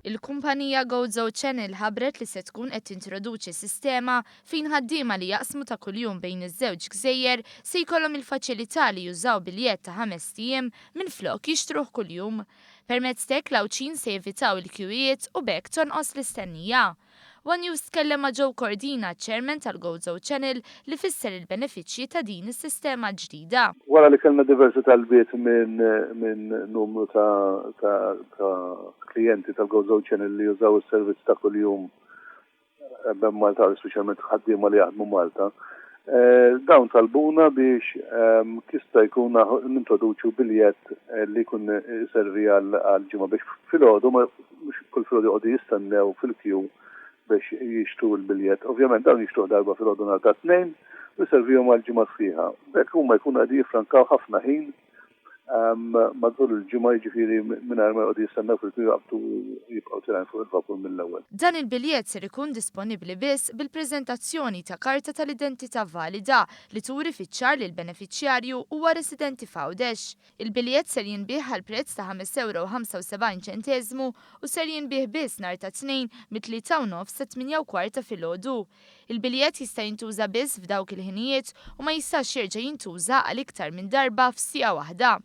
Il-kumpanija GoZo Channel ħabret li se tkun qed tintroduċi sistema fejn ħaddiema li jaqsmu ta' kuljum bejn iż-żewġ gżejjer se jkollhom il-faċilità li jużaw biljett ta' 5 ijiem minflok jixtruh kuljum. Permezz tek l-awċin se jevitaw il-kwijiet u bekk tonqos l-istennija. One News tkellem ma' Joe Cordina, chairman tal-GoZo Channel, li fisser il-benefiċċji ta' din is-sistema ġdida. Wara li kellna diversi talbiet minn numru ta' klijenti tal-GoZo Channel li jużaw is-servizz ta' kuljum b'hemm Malta, speċjalment ħaddiema li jaħdmu Malta. Dawn talbuna biex kista jkun nintroduċu biljett li jkun servi għal-ġimgħa biex filgħodu mhux kull filgħodu jqogħdu jistennew fil-kju biex jixtru l-biljett. Ovvjament dawn jixtruh darba filgħodu nhar ta' tnejn u jservihom għal-ġimgħa sħiħa. Bekk huma jkunu qegħdin jiffrankaw ħafna ħin matul il-ġimgħa jiġifieri mingħajr ma jqogħdu jistennew fil-kju jaqbdu jibqgħu tirgħin fuq il-vapur mill-ewwel. Dan il-biljett ser ikun disponibbli biss bil-preżentazzjoni ta' karta tal-identità valida li turi fiċ-ċar li l-benefiċjarju huwa residenti f'Għawdex. Il-biljett ser jinbieħ għal prezz ta' €5.75 u ser jinbieħ biss nhar ta' tnejn mit-3:09 sa 8:15 filgħodu. Il-biljett jista' jintuża biss f'dawk il-ħinijiet u ma jistax jerġa' jintuża għal iktar minn darba f'siegħa waħda.